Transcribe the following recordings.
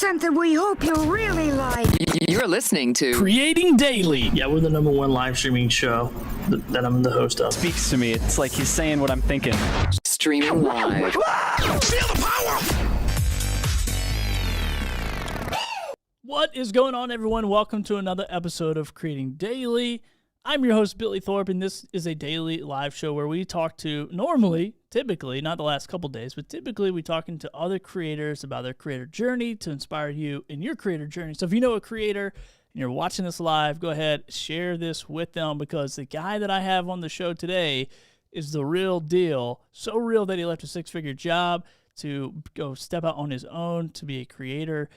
something we hope you'll really like. You're listening to Creating Daily. Yeah, we're the #1 live streaming show that I'm the host of. Speaks to me. It's like he's saying what I'm thinking. Streaming live. Feel the power! What is going on, everyone? Welcome to another episode of Creating Daily. I'm your host, Billy Thorpe, and this is a daily live show where we talk to, typically, not the last couple days, but typically we talking to other creators about their creator journey to inspire you in your creator journey. So if you know a creator and you're watching this live, go ahead, share this with them, because the guy that I have on the show today is the real deal. So real that he left a six-figure job to go step out on his own to be a creator.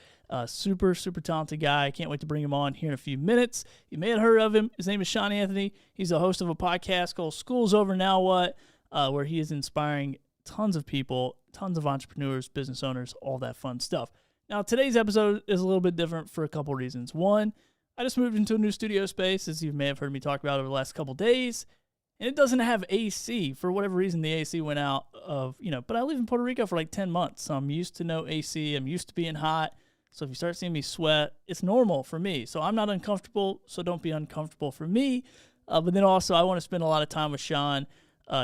Super talented guy. I can't wait to bring him on here in a few minutes. You may have heard of him. His name is Shawn Anthony. He's the host of a podcast called School's Over, Now What?, where he is inspiring tons of people, tons of entrepreneurs, business owners, all that fun stuff. Now, today's episode is a little bit different for a couple reasons. One, I just moved into a new studio space, as you may have heard me talk about over the last couple days, and it doesn't have AC. For whatever reason, the AC went out but I live in Puerto Rico for like 10 months, so I'm used to no AC. I'm used to being hot. So if you start seeing me sweat, it's normal for me. So I'm not uncomfortable, so don't be uncomfortable for me. But then also I want to spend a lot of time with Shawn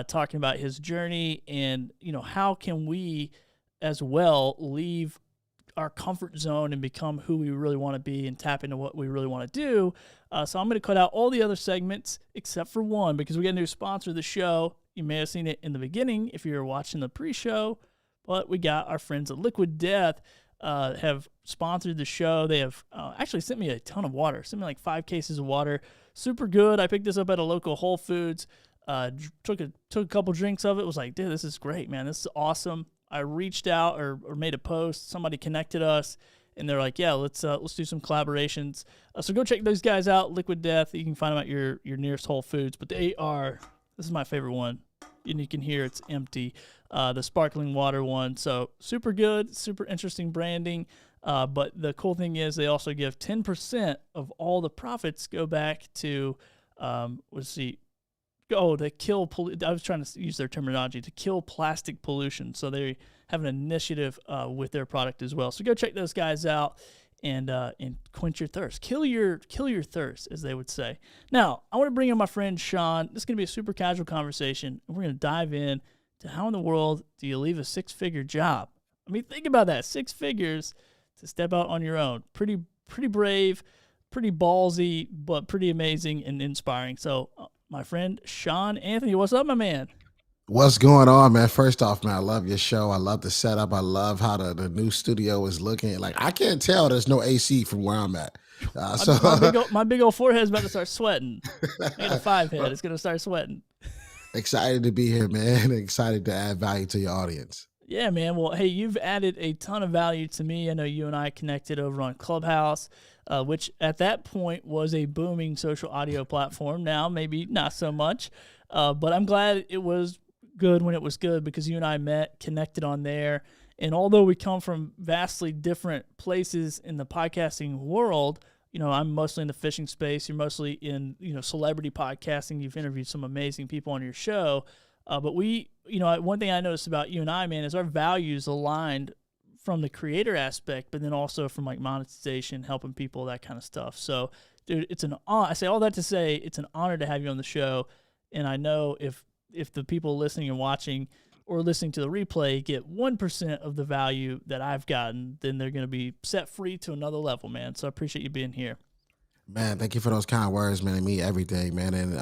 talking about his journey and, how can we as well leave our comfort zone and become who we really want to be and tap into what we really want to do. So I'm going to cut out all the other segments except for one, because we got a new sponsor of the show. You may have seen it in the beginning if you're watching the pre-show, but we got our friends at Liquid Death. Have sponsored the show. They have actually sent me a ton of water. Sent me like 5 cases of water. Super good. I picked this up at a local Whole Foods. Took a couple drinks of it. Was like, dude, this is great, man. This is awesome. I reached out or made a post. Somebody connected us, and they're like, yeah, let's do some collaborations. So go check those guys out. Liquid Death. You can find them at your nearest Whole Foods. But this is my favorite one. And you can hear it's empty, the sparkling water one. So super good, super interesting branding. But the cool thing is they also give 10% of all the profits go back to, to kill, I was trying to use their terminology, to kill plastic pollution. So they have an initiative with their product as well. So go check those guys out and quench your thirst. Kill your thirst, as they would say. Now, I want to bring in my friend Shawn. This is going to be a super casual conversation, and we're going to dive in to how in the world do you leave a six-figure job? I mean, think about that, 6 figures to step out on your own. Pretty brave, pretty ballsy, but pretty amazing and inspiring. So, my friend Shawn Anthony, what's up, my man? What's going on, man? First off, man, I love your show. I love the setup. I love how the new studio is looking. Like, I can't tell there's no AC from where I'm at. My big old forehead's about to start sweating. I got a 5 head. It's going to start sweating. Excited to be here, man. Excited to add value to your audience. Yeah, man. Well, hey, you've added a ton of value to me. I know you and I connected over on Clubhouse, which at that point was a booming social audio platform. Now, maybe not so much. But I'm glad it was good when it was good, because you and I met, connected on there. And although we come from vastly different places in the podcasting world, I'm mostly in the fishing space. You're mostly in, celebrity podcasting. You've interviewed some amazing people on your show. But we, one thing I noticed about you and I, man, is our values aligned from the creator aspect, but then also from like monetization, helping people, that kind of stuff. So, dude, it's an honor. I say all that to say it's an honor to have you on the show. And I know if the people listening and watching or listening to the replay get 1% of the value that I've gotten, then they're going to be set free to another level, man. So I appreciate you being here. Man, thank you for those kind words, man. It means everything, man. And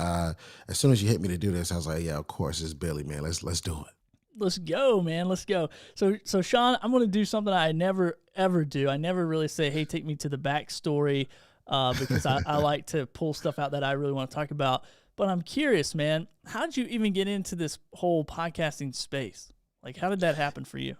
as soon as you hit me to do this, I was like, yeah, of course, it's Billy, man. Let's do it. Let's go, man. Let's go. So Shawn, I'm going to do something I never, ever do. I never really say, hey, take me to the backstory, because I like to pull stuff out that I really want to talk about. But I'm curious, man, how did you even get into this whole podcasting space? Like, how did that happen for you?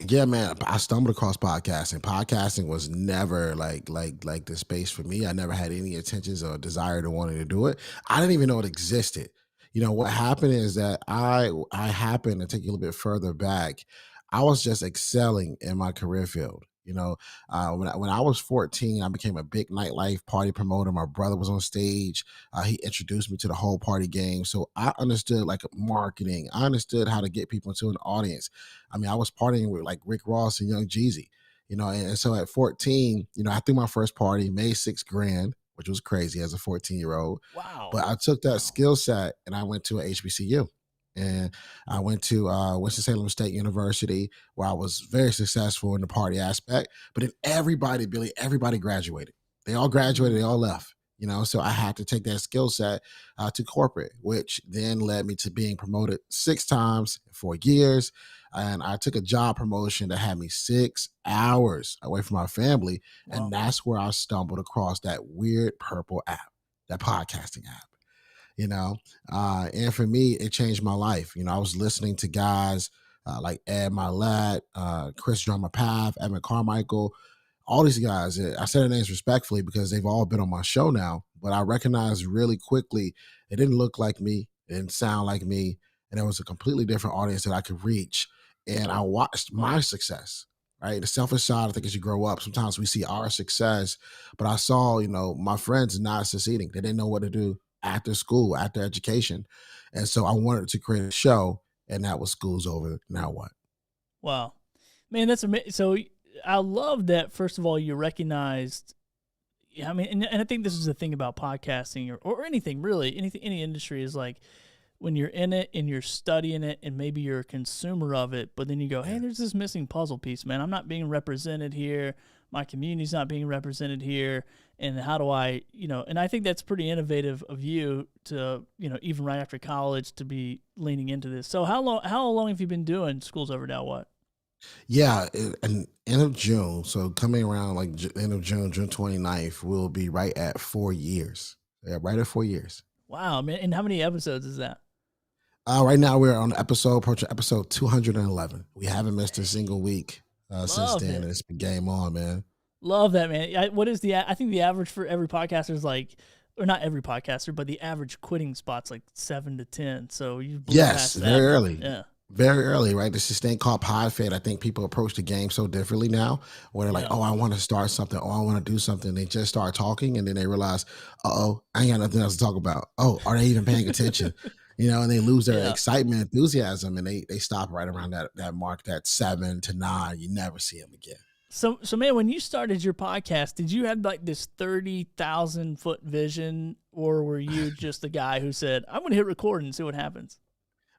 Yeah, man, I stumbled across podcasting. Podcasting was never like the space for me. I never had any intentions or desire to wanting to do it. I didn't even know it existed. What happened is that I happened to take you a little bit further back. I was just excelling in my career field. When I was 14, I became a big nightlife party promoter. My brother was on stage. He introduced me to the whole party game. So I understood like marketing. I understood how to get people into an audience. I mean, I was partying with like Rick Ross and Young Jeezy. And so at 14, I threw my first party, made $6,000, which was crazy as a 14-year-old. Wow. But I took that skill set and I went to a HBCU. And I went to Winston-Salem State University, where I was very successful in the party aspect. But then Billy, everybody graduated. They all graduated, they all left. So I had to take that skill set to corporate, which then led me to being promoted 6 times in 4 years. And I took a job promotion that had me 6 hours away from my family. Wow. And that's where I stumbled across that weird purple app, that podcasting app. And for me, it changed my life. I was listening to guys like Ed Milet, Chris Drummer Path, Evan Carmichael, all these guys. I say their names respectfully because they've all been on my show now, but I recognized really quickly it didn't look like me, it didn't sound like me, and there was a completely different audience that I could reach. And I watched my success. Right. The selfish side, I think as you grow up, sometimes we see our success, but I saw, my friends not succeeding. They didn't know what to do after school, after education. And so I wanted to create a show, and that was School's Over. Now what? Wow. Man, that's amazing. So I love that, first of all, you recognized, and I think this is the thing about podcasting or anything really, any industry is like, when you're in it and you're studying it and maybe you're a consumer of it, but then you go, hey, there's this missing puzzle piece, man. I'm not being represented here. My community's not being represented here. And how do I, and I think that's pretty innovative of you to, even right after college to be leaning into this. So how long have you been doing School's Over Now What? Yeah, and end of June. So coming around like end of June 29th, we'll be right at 4 years. Yeah, right at 4 years. Wow, man. And how many episodes is that? Right now we're on approaching episode 211. We haven't missed a single week since then. And it's been game on, man. Love that, man. I think the average for every podcaster is like, or not every podcaster, but the average quitting spot's like 7 to 10. So you blew past that. Very early. Yeah. Very early, right? This is thing called pod fade. I think people approach the game so differently now, where they're like, "Oh, I want to start something. Oh, I want to do something." They just start talking, and then they realize, "Oh, I ain't got nothing else to talk about." Oh, are they even paying attention? And they lose their excitement, enthusiasm, and they stop right around that mark, that 7 to 9. You never see them again. So man, when you started your podcast, did you have like this 30,000-foot vision, or were you just the guy who said, "I'm going to hit record and see what happens"?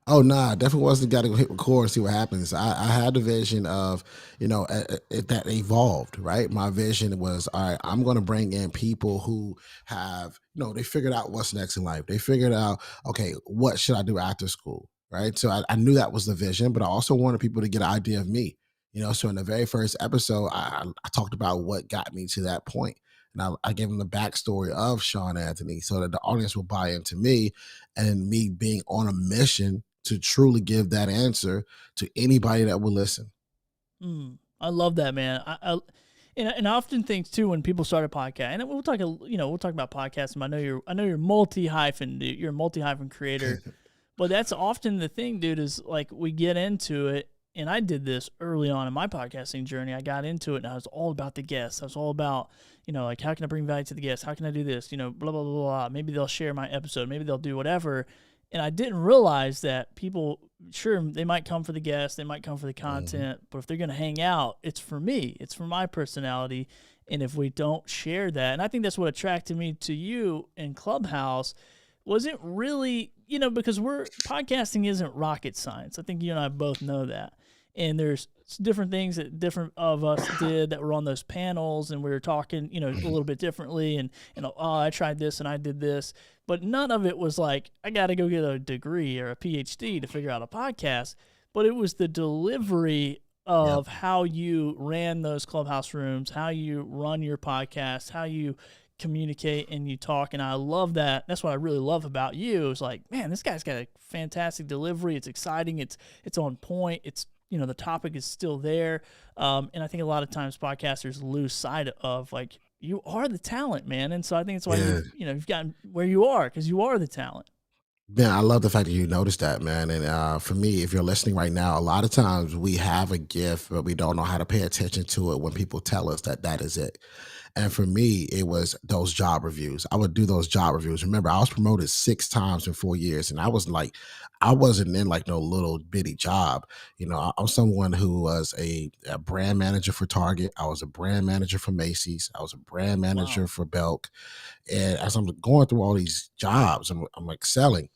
Oh, nah, definitely wasn't the guy to go hit record and see what happens. I had the vision of, that evolved, right? My vision was, all right, I'm going to bring in people who have, they figured out what's next in life. They figured out, okay, what should I do after school, right? So I knew that was the vision, but I also wanted people to get an idea of me, So in the very first episode, I talked about what got me to that point. And I gave them the backstory of Shawn Anthony so that the audience will buy into me and me being on a mission to truly give that answer to anybody that will listen. I love that, man. And I often think too, when people start a podcast, and we'll talk about podcasting. I know you're multi-hyphen, dude. You're a multi-hyphen creator, but that's often the thing, dude, is like we get into it. And I did this early on in my podcasting journey. I got into it and I was all about the guests. I was all about, like, how can I bring value to the guests? How can I do this? Blah, blah, blah, blah. Maybe they'll share my episode. Maybe they'll do whatever. And I didn't realize that people, sure, they might come for the guests, they might come for the content, but if they're going to hang out, it's for me. It's for my personality. And if we don't share that, and I think that's what attracted me to you in Clubhouse, wasn't really, because podcasting isn't rocket science. I think you and I both know that. And there's different things that different of us did that were on those panels, and we were talking, a little bit differently, and I tried this and I did this, but none of it was like, I got to go get a degree or a PhD to figure out a podcast, but it was the delivery of how you ran those Clubhouse rooms, how you run your podcast, how you communicate and you talk, and I love that. That's what I really love about you. It's like, man, this guy's got a fantastic delivery. It's exciting. It's on point. It's the topic is still there. And I think a lot of times podcasters lose sight of, like, you are the talent, man. And so I think it's why you've gotten where you are, because you are the talent. Man, I love the fact that you noticed that, man. And for me, if you're listening right now, a lot of times we have a gift, but we don't know how to pay attention to it when people tell us that is it. And for me, it was those job reviews. I would do those job reviews. Remember, I was promoted 6 times in 4 years, and I wasn't in like no little bitty job. I'm someone who was a brand manager for Target. I was a brand manager for Macy's. I was a brand Wow. manager for Belk. And as I'm going through all these jobs, I'm excelling.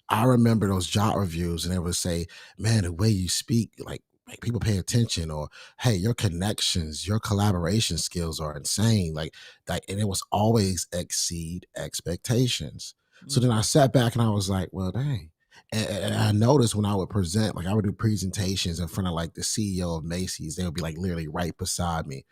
I remember those job reviews, and they would say, "Man, the way you speak, like make people pay attention," or "Hey, your connections, your collaboration skills are insane." And it was always exceed expectations. So then Mm. I sat back and I was like, "Well, dang." And I noticed when I would present, like I would do presentations in front of like the CEO of Macy's, they would be like literally right beside me,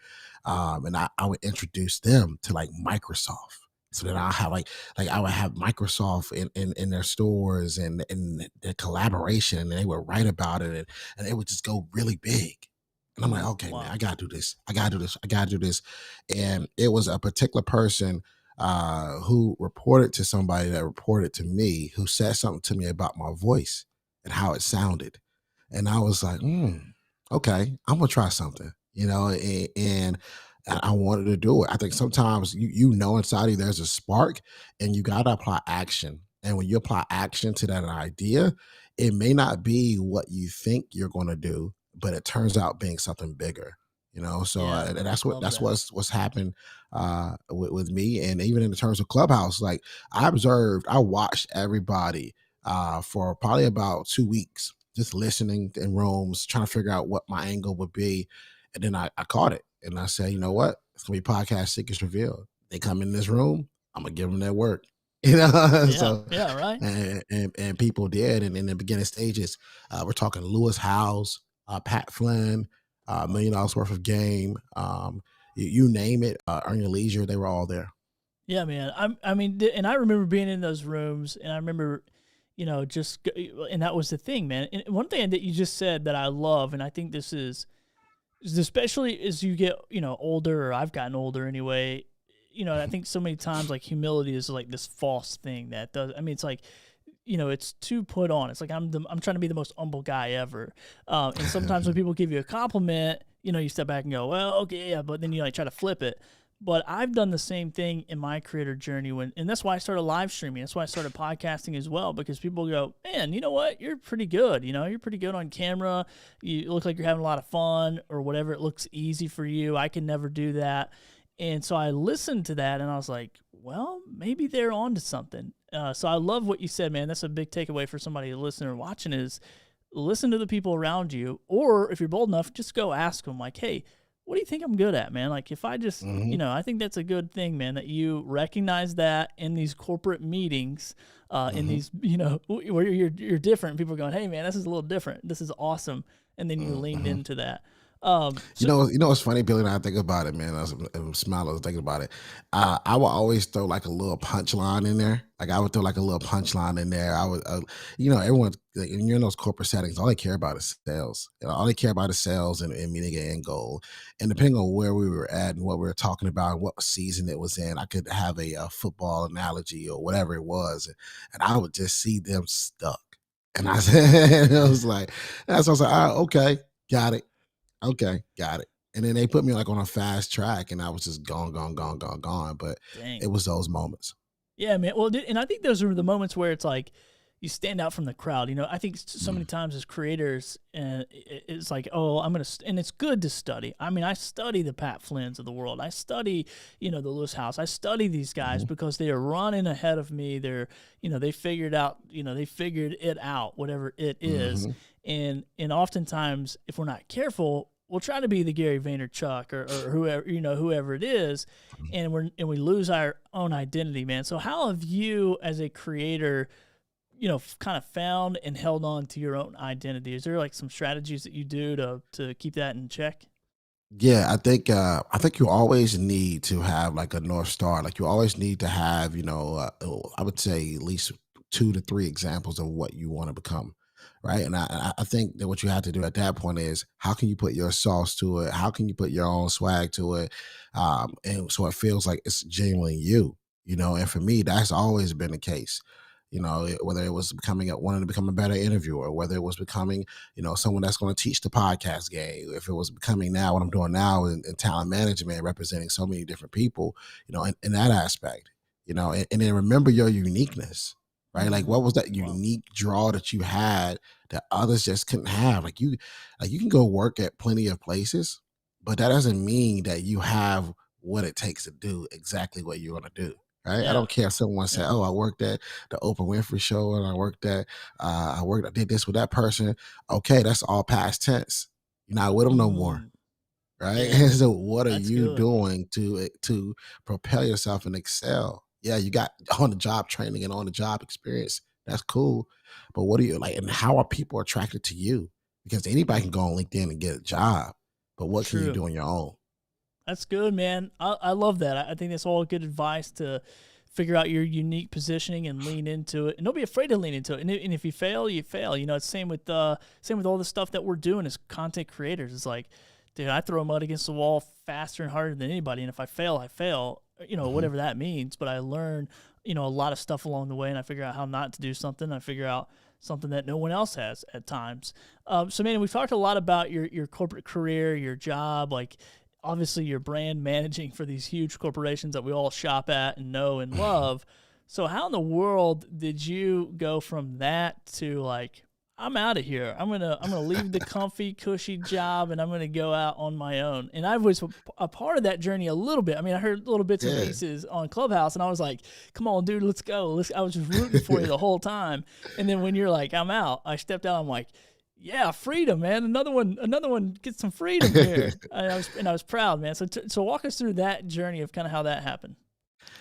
and I would introduce them to like Microsoft. So then I have like I would have Microsoft in their stores and the collaboration, and they would write about it, and it would just go really big. And I'm like, okay, man, Wow. I gotta do this. I gotta do this. I gotta do this. And it was a particular person who reported to somebody that reported to me who said something to me about my voice and how it sounded. And I was like, okay, I'm gonna try something, and I wanted to do it. I think sometimes you know inside you there's a spark, and you gotta apply action. And when you apply action to that idea, it may not be what you think you're gonna do, but it turns out being something bigger. So Yeah, and man. that's what Love that's that. what's happened with me, and even in terms of Clubhouse. Like I watched everybody for probably about 2 weeks, just listening in rooms, trying to figure out what my angle would be. And then I caught it and I said, you know what? It's going to be Podcast Secrets Revealed. They come in this room, I'm going to give them their work. Yeah. So, Yeah. Right. and people did. And in the beginning stages, we're talking Lewis Howes, Pat Flynn, $1 million worth of game. You name it, Earn Your Leisure, they were all there. Yeah, man. I mean, and I remember being in those rooms, and I remember, and that was the thing, man. And one thing that you just said that I love, and I think this is especially as you get, older, or I've gotten older anyway. I think so many times like humility is like this false thing that does. I mean, it's like, it's too put on. It's like I'm trying to be the most humble guy ever. And sometimes when people give you a compliment, you step back and go, well, okay, yeah, but then you like try to flip it. But I've done the same thing in my creator journey and that's why I started live streaming. That's why I started podcasting as well, because people go, man, you know what? You're pretty good. You're pretty good on camera. You look like you're having a lot of fun or whatever. It looks easy for you. I can never do that. And so I listened to that and I was like, well, maybe they're on to something. So I love what you said, man. That's a big takeaway for somebody listening or watching is listen to the people around you. Or if you're bold enough, just go ask them like, hey, what do you think I'm good at, man? Like if I just, Mhm. I think that's a good thing, man, that you recognize that in these corporate meetings, in Mhm. these, where you're different. People are going, hey, man, this is a little different. This is awesome. And then you leaned Mhm. into that. You So know, what's funny, Billy, and I think about it, man. I'm smiling, I was thinking about it. I would always throw like a little punchline in there. Like I would throw like a little punchline in there. Everyone, like, when you're in those corporate settings, all they care about is sales. All they care about is sales and meeting an end goal. And depending on where we were at and what we were talking about and what season it was in, I could have a football analogy or whatever it was, and I would just see them stuck. And I said, it was like, that's what I was like, okay, got it. Okay, got it. And then they put me like on a fast track, and I was just gone, gone, gone, gone, gone. But dang. it was those moments. Yeah, man. Well, and I think those are the moments where it's like you stand out from the crowd. I think so many Mm, times as creators, it's like, oh, I'm gonna, and it's good to study. I mean, I study the Pat Flynn's of the world. I study, the Lewis House. I study these guys mhm, because they are running ahead of me. They're, they figured out, they figured it out, whatever it is. mhm, And oftentimes, if we're not careful, we'll try to be the Gary Vaynerchuk or whoever, whoever it is, mhm. and we lose our own identity, man. So how have you as a creator, kind of found and held on to your own identity? Is there like some strategies that you do to keep that in check? Yeah, I think you always need to have like a North Star. Like you always need to have, I would say at least 2 to 3 examples of what you want to become. Right. And I think that what you have to do at that point is how can you put your sauce to it? How can you put your own swag to it? And so it feels like it's genuinely you, and for me, that's always been the case. whether it was wanting to become a better interviewer, whether it was becoming, someone that's going to teach the podcast game, if it was becoming now what I'm doing now in talent management, representing so many different people, in that aspect, and then remember your uniqueness, right? Like what was that unique draw that you had that others just couldn't have? Like you can go work at plenty of places, but that doesn't mean that you have what it takes to do exactly what you want to do. Right. I Yeah. don't care if someone said, "Oh, I worked at the Oprah Winfrey Show and I did this with that person." Okay, that's all past tense. You're not with them no more. Right. Yeah. So what are That's you good. doing to propel yourself and excel? Yeah, you got on the job training and on the job experience. That's cool. But what are you like, and how are people attracted to you? Because anybody can go on LinkedIn and get a job, but what can you True. do on your own? That's good, man. I love that. I think that's all good advice to figure out your unique positioning and lean into it. And don't be afraid to lean into it. And if you fail, you fail. It's same with all the stuff that we're doing as content creators. It's like, dude, I throw mud against the wall faster and harder than anybody. And if I fail, I fail, whatever that means. But I learn, a lot of stuff along the way, and I figure out how not to do something. I figure out something that no one else has at times. So, man, we've talked a lot about your corporate career, your job, like, obviously you're brand managing for these huge corporations that we all shop at and know and love. So how in the world did you go from that to like, I'm out of here. I'm gonna leave the comfy, cushy job and I'm gonna go out on my own. And I was a part of that journey a little bit. I mean, I heard little bits and pieces on Clubhouse, and I was like, "Come on, dude, let's go." I was just rooting for you the whole time. And then when you're like, "I'm out," I stepped out. I'm like, yeah, freedom, man. Another one gets some freedom here. I was proud, man. So walk us through that journey of kind of how that happened.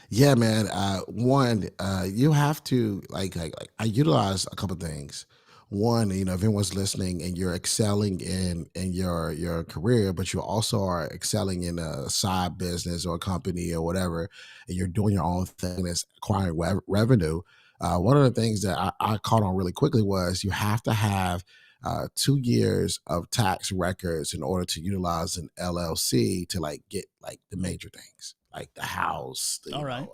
Yeah, man. One, you have to like I utilize a couple things. One, if anyone's listening and you're excelling in your career, but you also are excelling in a side business or a company or whatever, and you're doing your own thing that's acquiring revenue. One of the things that I caught on really quickly was you have to have 2 years of tax records in order to utilize an LLC to like get like the major things like the house, All right.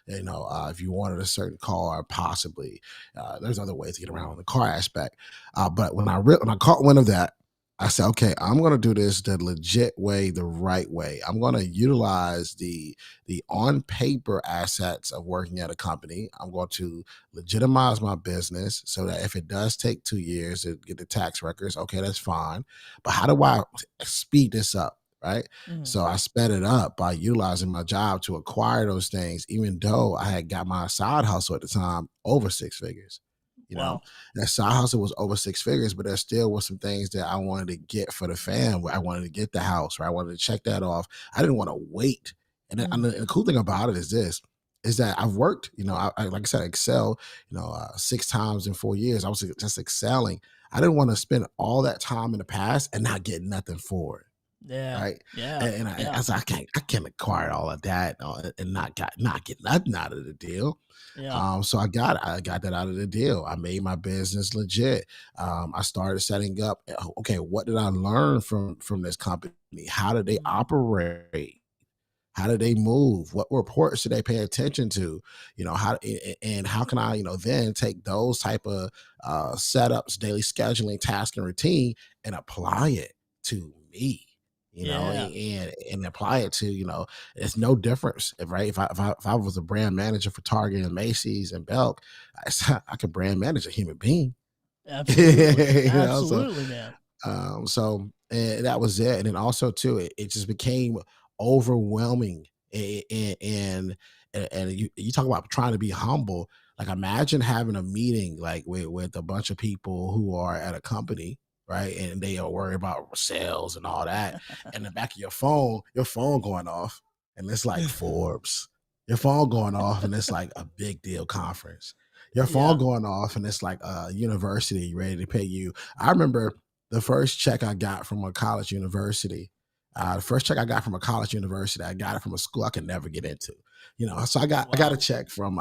if you wanted a certain car, possibly. There's other ways to get around the car aspect. But when I caught one of that, I said, okay, I'm going to do this the legit way, the right way. I'm going to utilize the on paper assets of working at a company. I'm going to legitimize my business so that if it does take 2 years to get the tax records, okay, that's fine. But how do I speed this up? Right. So I sped it up by utilizing my job to acquire those things, even though I had got my side hustle at the time over 6 figures. Wow. That side hustle was over 6 figures, but there still was some things that I wanted to get for the fam. Where I wanted to get the house, where I wanted to check that off. I didn't want to wait. And the cool thing about it is that I've worked, I like I said, excel, 6 times in 4 years. I was just excelling. I didn't want to spend all that time in the past and not get nothing for it. Yeah. Right. Yeah. And I was like, I can't acquire all of that and not get nothing out of the deal. Yeah. So I got that out of the deal. I made my business legit. I started setting up. Okay, what did I learn from this company? How did they operate? How do they move? What reports should they pay attention to? How can I, then take those type of setups, daily scheduling, task, and routine, and apply it to me. And apply it to, it's no difference, right? If I was a brand manager for Target and Macy's and Belk, I could brand manage a human being. Absolutely. Absolutely, man. And that was it. And then also too, it just became overwhelming. And you talk about trying to be humble. Like imagine having a meeting like with a bunch of people who are at a company, right? And they are worried about sales and all that. And in the back of your phone going off, and it's like Forbes. Your phone going off, and it's like a big deal conference. Your phone going off, and it's like a university ready to pay you. I remember the first check I got from a college university. I got it from a school I could never get into. So I got a check from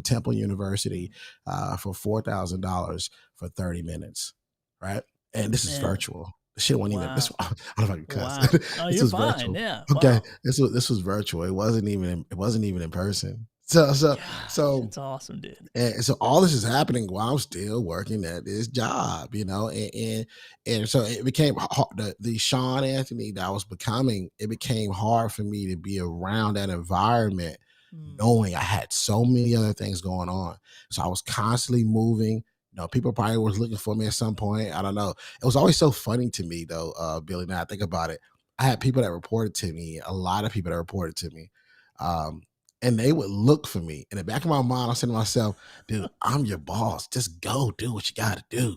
Temple University for $4,000 for 30 minutes, right? And this is virtual. The shit wasn't even. This, I don't know if I can cuss. Wow. Oh, This you're was fine. virtual. Yeah. Okay, Wow. this was virtual. It wasn't even in person. So so Gosh, so that's awesome, dude. and so all this is happening while I'm still working at this job, and so it became the Shawn Anthony that I was becoming. It became hard for me to be around that environment, Mm, knowing I had so many other things going on. So I was constantly moving. People probably was looking for me at some point. I don't know. It was always so funny to me though, Billy. Now I think about it, I had people that reported to me, a lot of people that reported to me. Um, and they would look for me. In the back of my mind, I'm saying to myself, dude, I'm your boss. Just go do what you got to do.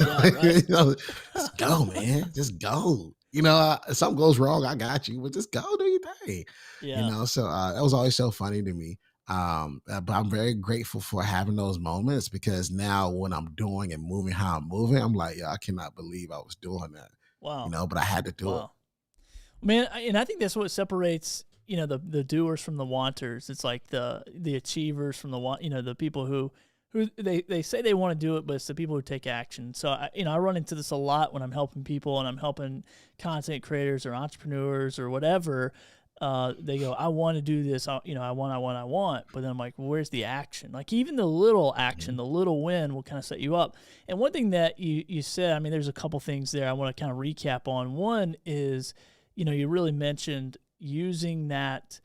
yeah, right. Just go, man. Just go. If something goes wrong, I got you, but just go do your thing. Yeah. So that was always so funny to me. But I'm very grateful for having those moments because now when I'm doing and moving how I'm moving, I'm like, yeah, I cannot believe I was doing that. Wow. But I had to do it. Wow. Man, and I think that's what separates, the doers from the wanters. It's like the achievers from the people who they say they want to do it, but it's the people who take action. So I run into this a lot when I'm helping people and I'm helping content creators or entrepreneurs or whatever. They go, I want to do this. I want. But then I'm like, well, where's the action? Like even the little action, the little win will kind of set you up. And one thing that you said, I mean, there's a couple things there I want to kind of recap on. One is, you really mentioned using that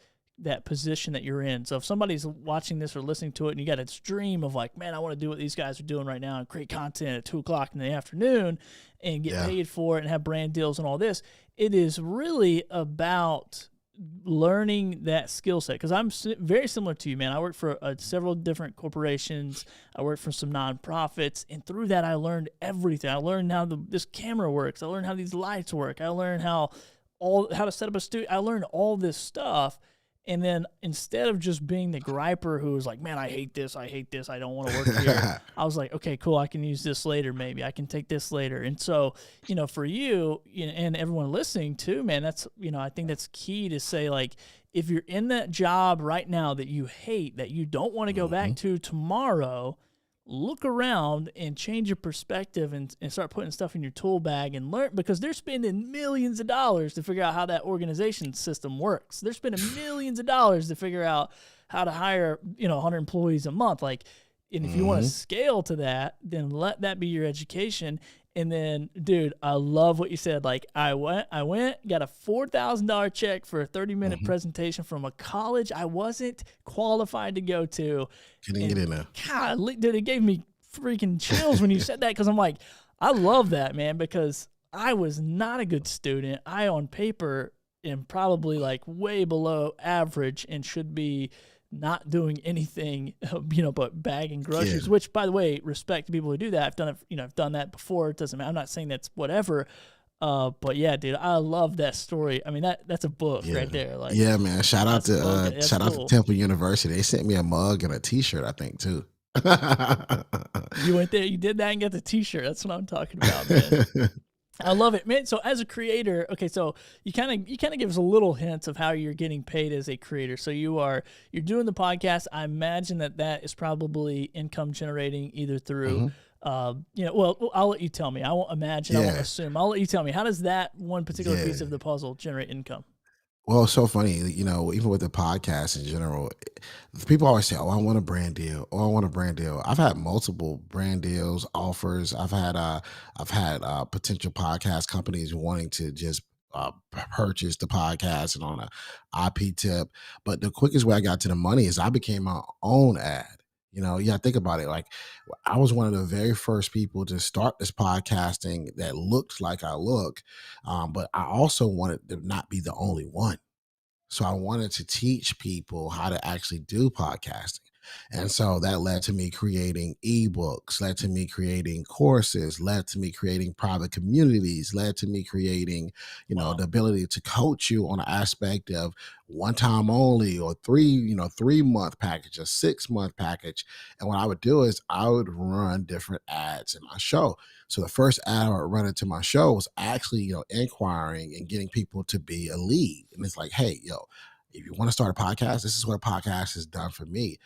position that you're in. So if somebody's watching this or listening to it and you got a dream of like, man, I want to do what these guys are doing right now and create content at 2:00 in the afternoon and get paid for it and have brand deals and all this, it is really about learning that skill set. Because I'm very similar to you, man. I work for several different corporations. I work for some nonprofits, and through that, I learned everything. I learned how this camera works. I learned how these lights work. I learned how to set up a studio. I learned all this stuff. And then instead of just being the griper who was like, man, I hate this, I don't want to work here, I was like, okay, cool, I can use this later maybe. I can take this later. And so, for you, and everyone listening too, man, that's, I think that's key to say, like, if you're in that job right now that you hate, that you don't want to go back to tomorrow, look around and change your perspective and start putting stuff in your tool bag and learn, because they're spending millions of dollars to figure out how that organization system works. They're spending millions of dollars to figure out how to hire, 100 employees a month. Like, and if you want to scale to that, then let that be your education. And then, dude, I love what you said. Like, I went, got a $4,000 check for a 30-minute presentation from a college I wasn't qualified to go to. Couldn't get in there. God, dude, it gave me freaking chills when you said that, because I'm like, I love that, man, because I was not a good student. I, on paper, am probably like way below average and should be not doing anything, but bagging groceries, which, by the way, respect to people who do that. I've done it, I've done that before. It doesn't matter. I'm not saying that's whatever. But yeah, dude, I love that story. I mean, that's a book right there. Like, yeah, man. Shout out to cool. Temple University. They sent me a mug and a T-shirt, I think, too. You went there, you did that, and got the T-shirt. That's what I'm talking about, man. I love it, man. So as a creator, okay, so you kind of give us a little hint of how you're getting paid as a creator. So you're doing the podcast. I imagine that is probably income generating either through, well, I'll let you tell me. I won't imagine. I won't assume. I'll let you tell me. How does that one particular piece of the puzzle generate income? Well, it's so funny, even with the podcast in general, people always say, "Oh, I want a brand deal. Oh, I want a brand deal." I've had multiple brand deals, offers. I've had potential podcast companies wanting to just purchase the podcast and on a IP tip. But the quickest way I got to the money is I became my own ad. Think about it. Like, I was one of the very first people to start this podcasting that looked like I look, but I also wanted to not be the only one. So I wanted to teach people how to actually do podcasting. And so that led to me creating ebooks, led to me creating courses, led to me creating private communities, led to me creating, the ability to coach you on an aspect of one time only or 3-month package, a 6-month package. And what I would do is I would run different ads in my show. So the first ad I would run into my show was actually, inquiring and getting people to be a lead. And it's like, hey, if you want to start a podcast, this is what a podcast has done for me.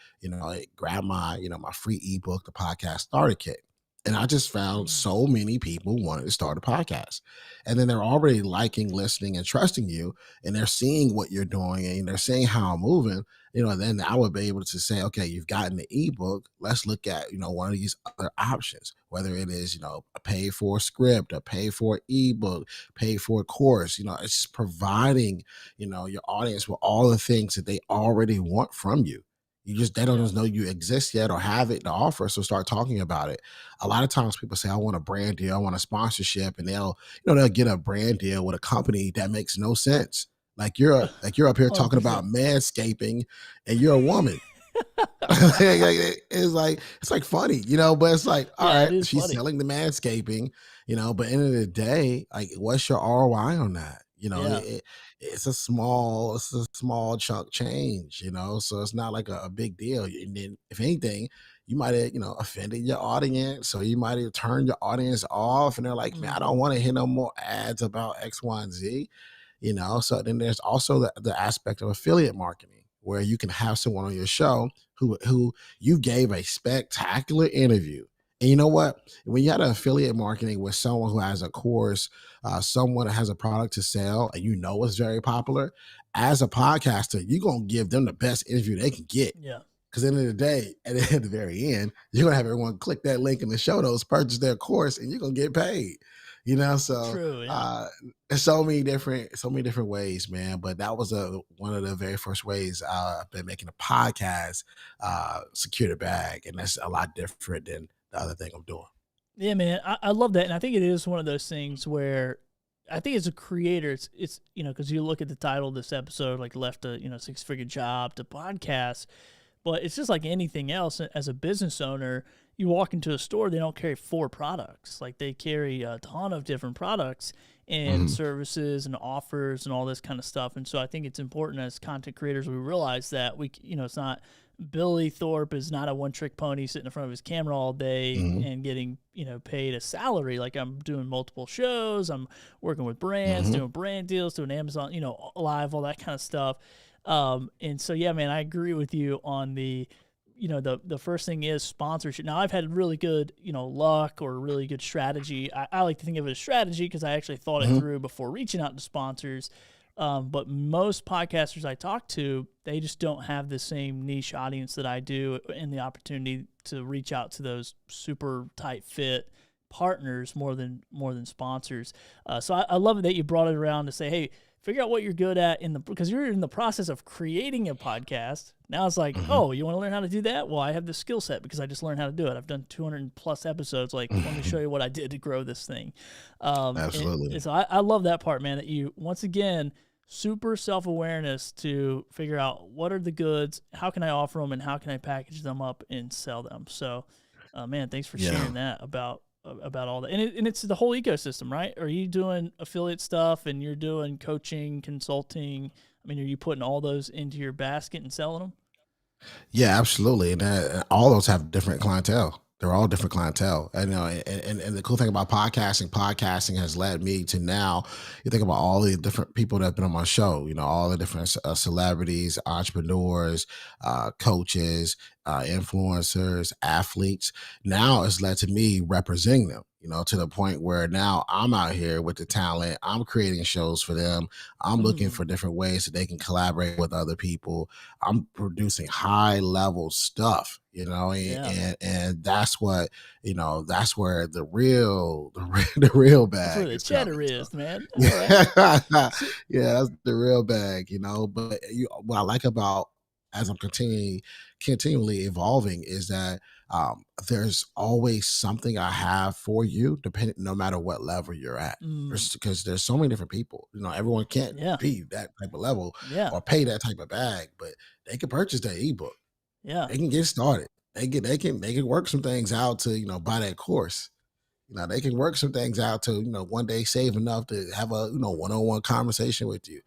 Grab my, my free ebook, the podcast starter kit. And I just found so many people wanted to start a podcast. And then they're already liking, listening, and trusting you. And they're seeing what you're doing and they're seeing how I'm moving. And then I would be able to say, okay, you've gotten the ebook. Let's look at, one of these other options, whether it is, a pay for script, a pay for ebook, pay for a course. It's just providing, your audience with all the things that they already want from you. They don't just know you exist yet or have it to offer. So start talking about it. A lot of times people say, I want a brand deal, I want a sponsorship, and they'll get a brand deal with a company that makes no sense. Like you're up here talking about 100%. manscaping and you're a woman. it's like funny, but it's like, all Yeah, it right, is she's funny. selling the manscaping, but end of the day, like, what's your ROI on that? Yeah. It's a small chunk change, so it's not like a big deal. And then if anything, you might have, offended your audience. So you might have turned your audience off and they're like, man, I don't want to hear no more ads about X, Y, and Z. So then there's also the aspect of affiliate marketing where you can have someone on your show who you gave a spectacular interview. And you know what? When you had an affiliate marketing with someone who has a course, someone that has a product to sell, and it's very popular, as a podcaster, you're going to give them the best interview they can get. Yeah. Because at the end of the day, at the very end, you're going to have everyone click that link in the show notes, purchase their course, and you're going to get paid. So True. Yeah. there's so many different ways, man. But that was one of the very first ways I've been making a podcast, secure the bag, and that's a lot different than the other thing I'm doing. Yeah, man, I love that, and I think it is one of those things where I think as a creator, it's because you look at the title of this episode, like left a 6-figure job to podcast, but it's just like anything else. As a business owner, you walk into a store, they don't carry 4 products, like they carry a ton of different products and services and offers and all this kind of stuff. And so I think it's important as content creators we realize that it's not. Billy Thorpe is not a one-trick pony sitting in front of his camera all day and getting, paid a salary. Like, I'm doing multiple shows, I'm working with brands, doing brand deals, doing Amazon, live, all that kind of stuff. And so, yeah, man, I agree with you on the first thing is sponsorship. Now, I've had really good, luck or really good strategy. I like to think of it as strategy because I actually thought it through before reaching out to sponsors. But most podcasters I talk to, they just don't have the same niche audience that I do and the opportunity to reach out to those super tight fit partners more than sponsors. So I love it that you brought it around to say, hey, figure out what you're good at because you're in the process of creating a podcast. Now it's like, oh, you want to learn how to do that? Well, I have the skill set because I just learned how to do it. I've done 200 plus episodes. Like, let me show you what I did to grow this thing. Absolutely. And so I love that part, man, that you, once again, super self-awareness to figure out what are the goods, how can I offer them, and how can I package them up and sell them. So, man, thanks for sharing that about all that. And it's the whole ecosystem, right? Are you doing affiliate stuff and you're doing coaching, consulting? I mean, are you putting all those into your basket and selling them? Yeah, absolutely. And all those have different clientele. They're all different clientele. And, and the cool thing about podcasting has led me to now, you think about all the different people that have been on my show, all the different celebrities, entrepreneurs, coaches, influencers, athletes. Now it's led to me representing them, to the point where now I'm out here with the talent. I'm creating shows for them. I'm looking for different ways that they can collaborate with other people. I'm producing high level stuff, and that's what, that's where the real bag That's where the is cheddar coming. is, man. All Yeah, right. yeah, that's the real bag, But what I like about as I'm continually evolving is that there's always something I have for you, no matter what level you're at. Because there's so many different people. Everyone can't Yeah. be that type of level Yeah. or pay that type of bag, but they can purchase that ebook. Yeah. They can get started. They can work some things out to buy that course. They can work some things out to, one day save enough to have a, one-on-one conversation with you,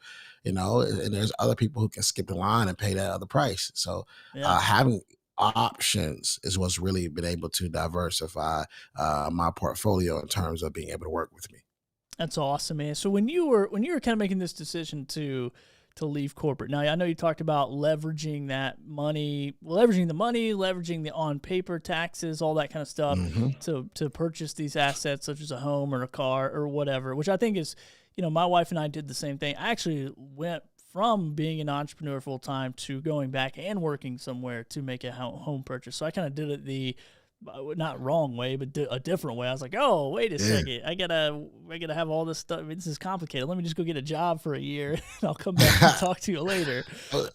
and there's other people who can skip the line and pay that other price. So having options is what's really been able to diversify my portfolio in terms of being able to work with me. That's awesome, man. So when you were kind of making this decision to leave corporate, now I know you talked about leveraging the money, leveraging the on paper taxes, all that kind of stuff to purchase these assets such as a home or a car or whatever, which I think is, my wife and I did the same thing. I actually went from being an entrepreneur full time to going back and working somewhere to make a home purchase. So I kind of did it the not wrong way, but a different way. I was like, oh, wait a second, I gotta have all this stuff. I mean, this is complicated. Let me just go get a job for a year, and I'll come back and talk to you later.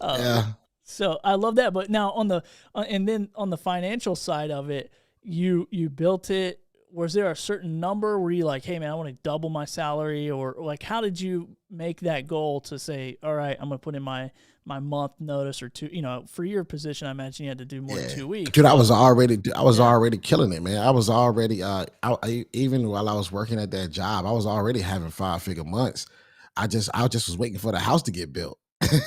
Yeah. So I love that. But now on the and then on the financial side of it, you built it. Was there a certain number where you like, hey man, I want to double my salary, or like how did you make that goal to say, all right, I'm gonna put in my month notice or two? You know, for your position, I imagine you had to do more than 2 weeks. Dude, I was already killing it, man. I was already even while I was working at that job, I was already having 5-figure months. I just was waiting for the house to get built.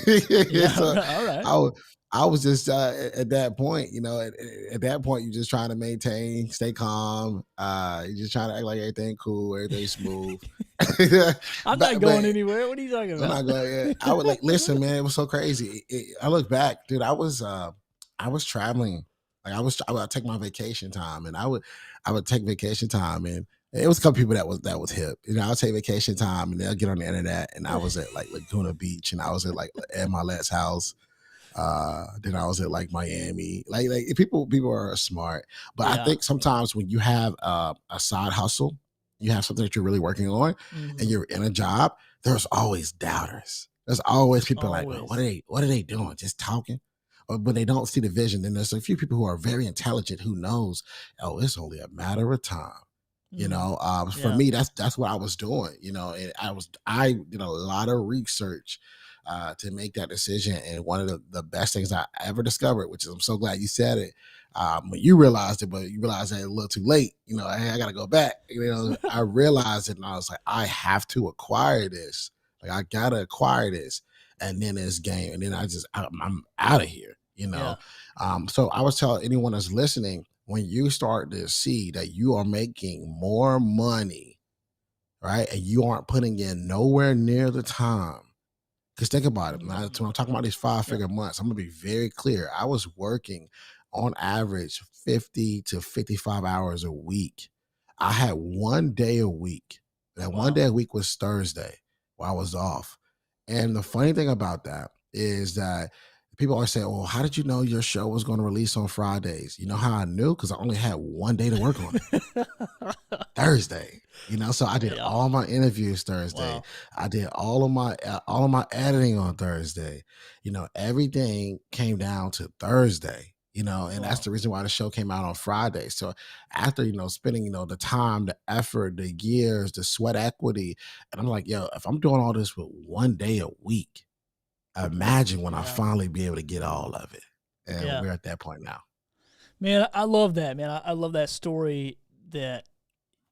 Yeah, So all right. I was just at that point, at that point, you're just trying to maintain, stay calm. You're just trying to act like everything cool, everything smooth. I'm not going anywhere. What are you talking about? I'm not going. Yeah. I would listen, man. It was so crazy. I look back, dude. I was traveling. Like I would take my vacation time, and I would take vacation time, and it was a couple people that was hip. I'll take vacation time, and they'll get on the internet, and I was at like Laguna Beach, and I was at like Ed Milet's house. Then I was at like Miami. Like people are smart, but I think sometimes when you have a side hustle, you have something that you're really working on, and you're in a job, there's always doubters. There's always people like, well, what are they doing? Just talking? Or when they don't see the vision, then there's a few people who are very intelligent who knows, oh, it's only a matter of time. For me, that's what I was doing, and I did a lot of research to make that decision. And one of the best things I ever discovered, which is I'm so glad you said it, when you realized it, but you realized that a little too late, hey, I got to go back. I realized it, and I was like, I have to acquire this. Like, I got to acquire this. And then it's game. And then I'm out of here, So I was telling anyone that's listening, when you start to see that you are making more money, right, and you aren't putting in nowhere near the time, because think about it, when I'm talking about these 5-figure months, I'm going to be very clear. I was working on average 50 to 55 hours a week. I had 1 day a week. That 1 day a week was Thursday while I was off. And the funny thing about that is that people always say, well, how did you know your show was going to release on Fridays? You know how I knew? Because I only had 1 day to work on it. Thursday. So I did all my interviews Thursday. Wow. I did all of my editing on Thursday. Everything came down to Thursday. And that's the reason why the show came out on Friday. So after, spending, the time, the effort, the years, the sweat equity, and I'm like, yo, if I'm doing all this with 1 day a week, imagine when I finally be able to get all of it. And we're at that point now. Man, I love that, man. I love that story that,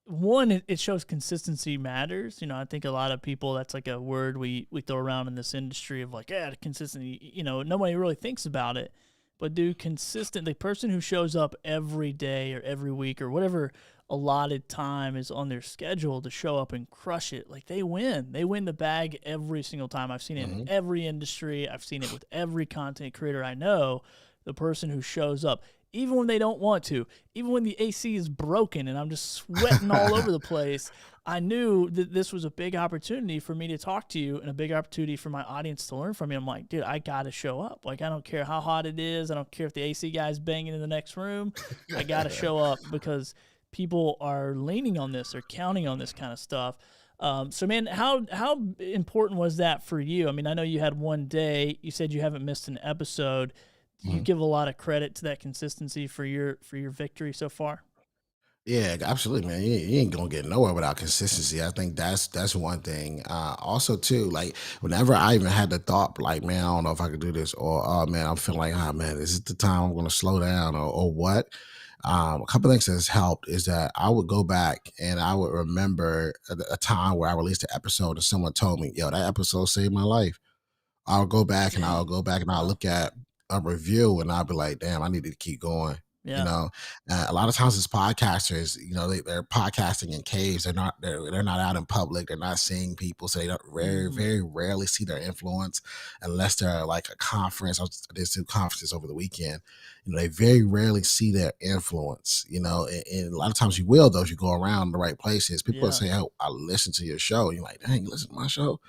one, it shows consistency matters. I think a lot of people, that's like a word we throw around in this industry of like, consistency, nobody really thinks about it. But the person who shows up every day or every week or whatever allotted time is on their schedule to show up and crush it, like they win. They win the bag every single time. I've seen it in every industry. I've seen it with every content creator I know. The person who shows up, even when they don't want to, even when the AC is broken and I'm just sweating all over the place, I knew that this was a big opportunity for me to talk to you and a big opportunity for my audience to learn from you. I'm like, dude, I got to show up. Like, I don't care how hot it is. I don't care if the AC guy's banging in the next room. I got to show up because people are leaning on this. They're counting on this kind of stuff. So, man, how important was that for you? I mean, I know you had 1 day. You said you haven't missed an episode. Do you give a lot of credit to that consistency for your victory so far? Yeah, absolutely, man. You ain't gonna get nowhere without consistency. I think that's one thing. Also, too, like whenever I even had the thought, like, man, I don't know if I could do this, or oh man, I'm feeling like, oh man, is it the time I'm gonna slow down, or what? A couple of things that's helped is that I would go back and I would remember a time where I released an episode and someone told me, yo, that episode saved my life. I'll go back and I'll look at a review and I'll be like, damn, I need to keep going. Yeah. A lot of times as podcasters, they're podcasting in caves. They're not out in public. They're not seeing people. So they don't very rarely see their influence unless they're like a conference. I did 2 conferences over the weekend, they very rarely see their influence, and a lot of times you will, though, if you go around the right places. People will Yeah. say, oh, I listen to your show. You're like, dang, you listen to my show?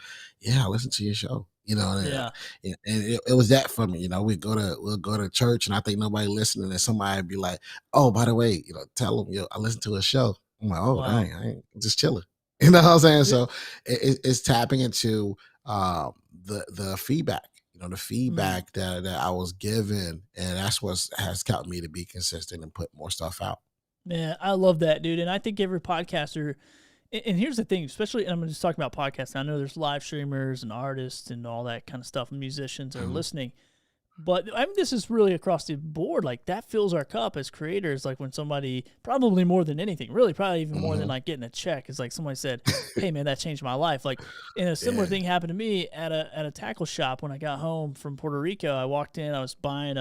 Yeah, I listen to your show. Yeah. And it was that for me. We'll go to church, and I think nobody listening, and somebody would be like, oh, by the way, tell them, I listen to a show. I'm like, oh, Wow. dang, I ain't just chilling. You know what I'm saying? Yeah. So it's tapping into the feedback, the feedback that I was given, and that's what has helped me to be consistent and put more stuff out. Man, I love that, dude. And I think every podcaster, and here's the thing, especially, and I'm just talking about podcasts. I know there's live streamers and artists and all that kind of stuff, and musicians are listening. But I mean, this is really across the board. Like, that fills our cup as creators. Like, when somebody, probably more than anything, really, probably even more than like getting a check, is like somebody said, "Hey, man, that changed my life." Like, and a similar thing happened to me at a tackle shop when I got home from Puerto Rico. I walked in, I was buying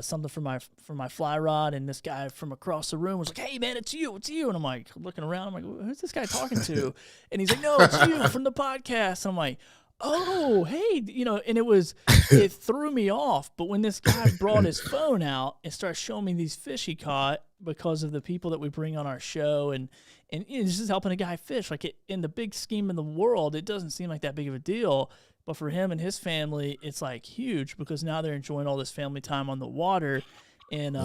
something for my fly rod, and this guy from across the room was like, "Hey, man, it's you," and I'm like looking around, I'm like, "Who's this guy talking to?" And he's like, "No, it's you from the podcast." And I'm like, oh, hey, and it threw me off. But when this guy brought his phone out and started showing me these fish he caught because of the people that we bring on our show, and it's just helping a guy fish, like, in the big scheme of the world, it doesn't seem like that big of a deal. But for him and his family, it's like huge, because now they're enjoying all this family time on the water. And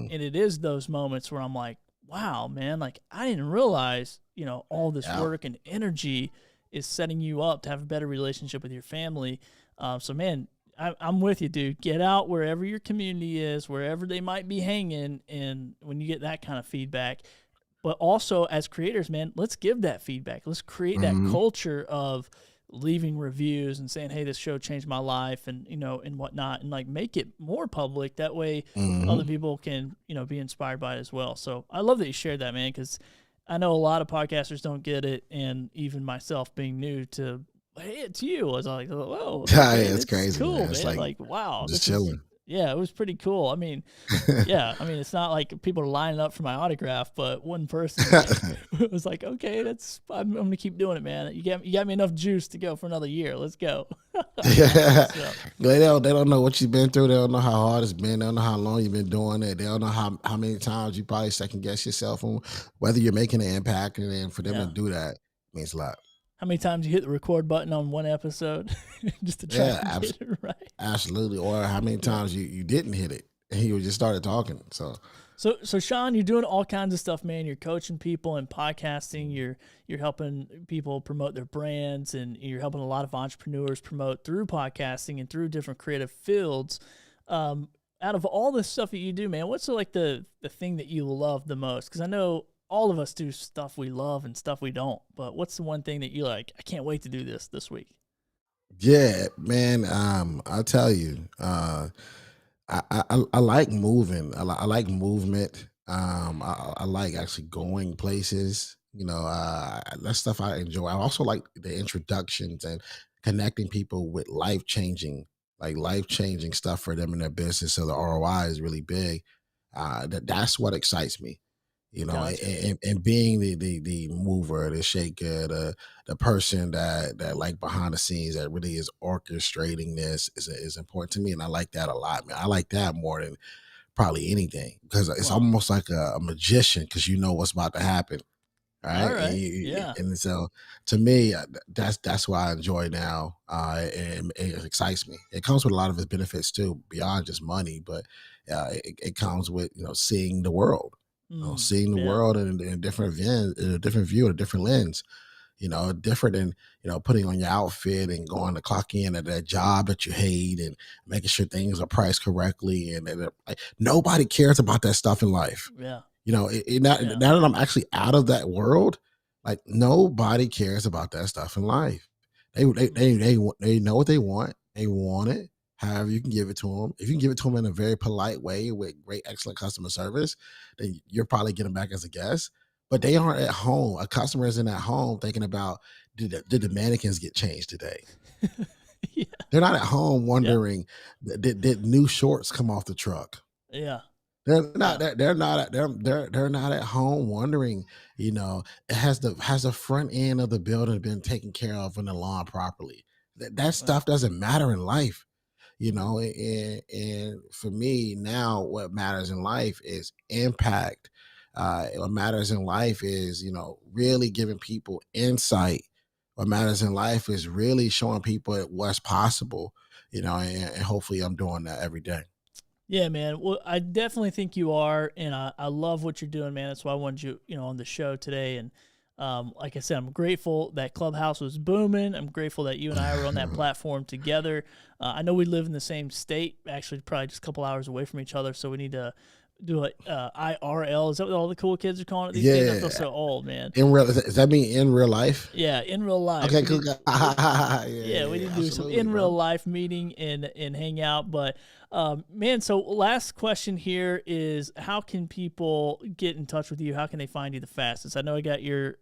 it is those moments where I'm like, wow, man, like, I didn't realize, all this work and energy is setting you up to have a better relationship with your family. So, man, I'm with you, dude. Get out wherever your community is, wherever they might be hanging, and when you get that kind of feedback. But also, as creators, man, let's give that feedback. Let's create that culture of leaving reviews and saying, "Hey, this show changed my life," and and whatnot, and like make it more public. That way, other people can be inspired by it as well. So I love that you shared that, man, because I know a lot of podcasters don't get it, and even myself being new to, hey, it's you. I was like, whoa, Yeah, it's crazy, cool, man. It's man. Like, wow, just chilling. Yeah, it was pretty cool. I mean, yeah, I mean, it's not like people are lining up for my autograph, but one person was like, okay, I'm gonna keep doing it, man. You got me enough juice to go for another year. Let's go. Yeah. So, They don't know what you've been through. They don't know how hard it's been. They don't know how long you've been doing it. They don't know how many times you probably second guess yourself on whether you're making an impact. And then for them to do that means a lot. how many times you hit the record button on one episode just to try to get it right? Absolutely. Or how many times you didn't hit it and you just started talking. So Shawn, you're doing all kinds of stuff, man. You're coaching people in podcasting. You're helping people promote their brands, and you're helping a lot of entrepreneurs promote through podcasting and through different creative fields. Out of all the stuff that you do, man, what's like the thing that you love the most? Because I know all of us do stuff we love and stuff we don't. But what's the one thing that you like? I can't wait to do this week. Yeah, man. I'll tell you, I like moving. I like movement. I like actually going places. That's stuff I enjoy. I also like the introductions and connecting people with life changing stuff for them in their business. So the ROI is really big. That's what excites me. Gotcha. And being the mover, the shaker, the person that like behind the scenes that really is orchestrating this is important to me, and I like that a lot, man. I like that more than probably anything, because it's Wow. almost like a magician, because you know what's about to happen, All right? right. Yeah. And so to me, that's what I enjoy now, and it excites me. It comes with a lot of its benefits too, beyond just money, but it comes with seeing the world, seeing the Yeah. world in a different in a different view, a different lens. Different than putting on your outfit and going to clock in at that job that you hate and making sure things are priced correctly. And like, nobody cares about that stuff in life. Yeah. Now Yeah. that I'm actually out of that world, like, nobody cares about that stuff in life. They know what they want. They want it. However, you can give it to them. If you can give it to them in a very polite way with great, excellent customer service, then you're probably getting back as a guest. But they aren't at home. A customer isn't at home thinking about, did the mannequins get changed today? Yeah. They're not at home wondering, did new shorts come off the truck? Yeah. They're not. They're not at home wondering. Has the front end of the building been taken care of and the lawn properly? That stuff doesn't matter in life. and for me now, what matters in life is impact. What matters in life is, really giving people insight. What matters in life is really showing people what's possible, and hopefully I'm doing that every day. Yeah, man. Well, I definitely think you are, and I love what you're doing, man. That's why I wanted you, on the show today. And like I said, I'm grateful that Clubhouse was booming. I'm grateful that you and I were on that platform together. I know we live in the same state, actually, probably just a couple hours away from each other, so we need to do it IRL. Is that what all the cool kids are calling it these days? I feel so old, man. In real, does that mean in real life? Yeah, in real life. Okay, cool. Yeah, we need to do some in real life meeting and hang out. But man, so last question here is, how can people get in touch with you? How can they find you the fastest? I know I got your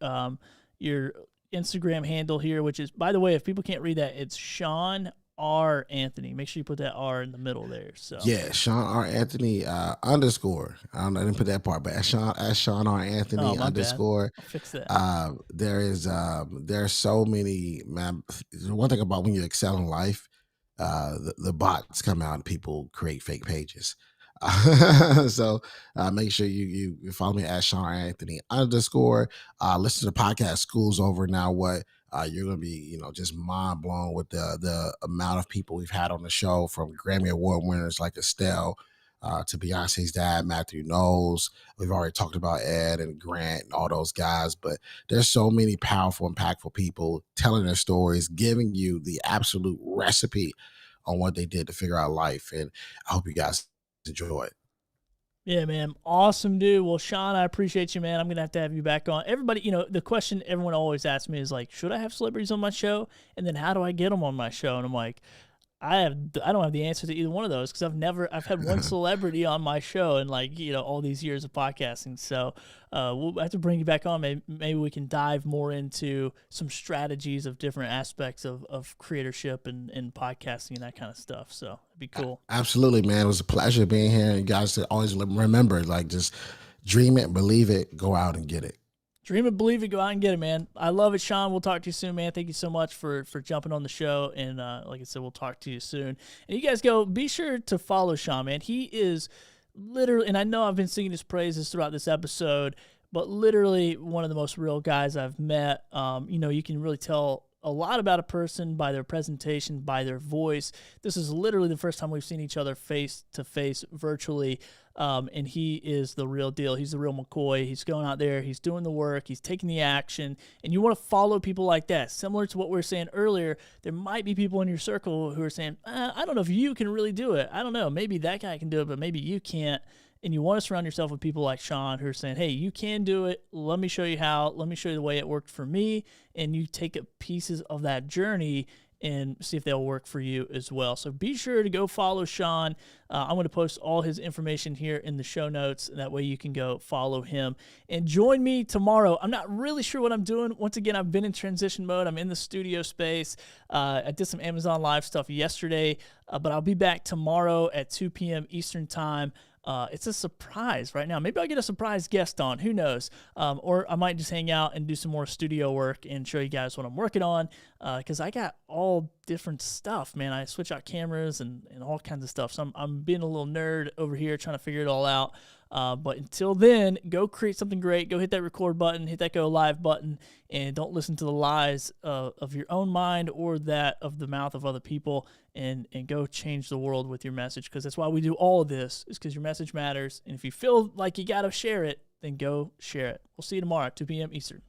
Instagram handle here, which is, by the way, if people can't read that, it's Shawn R. Anthony. Make sure you put that R in the middle there. So yeah, Shawn R. Anthony underscore. I didn't put that part, but at Shawn R. Anthony underscore. I'll fix that. There's so many, man. One thing about when you excel in life, the bots come out and people create fake pages. So make sure you follow me at Shawn Anthony underscore. Listen to the podcast. School's over now. What you're gonna be, just mind blown with the amount of people we've had on the show, from Grammy Award winners like Estelle to Beyonce's dad, Matthew Knowles. We've already talked about Ed and Grant and all those guys, but there's so many powerful, impactful people telling their stories, giving you the absolute recipe on what they did to figure out life. And I hope you guys enjoy it. Yeah, man. Awesome, dude. Well, Shawn, I appreciate you, man. I'm going to have you back on. Everybody, the question everyone always asks me is like, should I have celebrities on my show? And then how do I get them on my show? And I'm like, I don't have the answer to either one of those, because I've had one celebrity on my show in all these years of podcasting. So we'll have to bring you back on. Maybe we can dive more into some strategies of different aspects of creatorship and podcasting and that kind of stuff. So it'd be cool. Absolutely, man. It was a pleasure being here. You guys always remember, just dream it, believe it, go out and get it. Dream it, believe it, go out and get it, man. I love it, Shawn. We'll talk to you soon, man. Thank you so much for jumping on the show. And like I said, we'll talk to you soon. And you guys be sure to follow Shawn, man. He is literally, and I know I've been singing his praises throughout this episode, but literally one of the most real guys I've met. You can really tell a lot about a person by their presentation, by their voice. This is literally the first time we've seen each other face to face virtually. And he is the real deal. He's the real McCoy. He's going out there. He's doing the work. He's taking the action. And you want to follow people like that. Similar to what we were saying earlier, there might be people in your circle who are saying, I don't know if you can really do it. I don't know. Maybe that guy can do it, but maybe you can't. And you want to surround yourself with people like Shawn who are saying, hey, you can do it. Let me show you how. Let me show you the way it worked for me. And you take pieces of that journey and see if they'll work for you as well. So be sure to go follow Shawn. I'm going to post all his information here in the show notes. And that way you can go follow him. And join me tomorrow. I'm not really sure what I'm doing. Once again, I've been in transition mode. I'm in the studio space. I did some Amazon Live stuff yesterday, but I'll be back tomorrow at 2 p.m. Eastern Time. It's a surprise right now. Maybe I'll get a surprise guest on. Who knows? Or I might just hang out and do some more studio work and show you guys what I'm working on, because I got all different stuff, man. I switch out cameras and all kinds of stuff. So I'm being a little nerd over here trying to figure it all out. But until then, go create something great. Go hit that record button, hit that go live button, and don't listen to the lies of your own mind or that of the mouth of other people, and go change the world with your message, because that's why we do all of this, is because your message matters. And if you feel like you got to share it, then go share it. We'll see you tomorrow at 2 p.m. Eastern.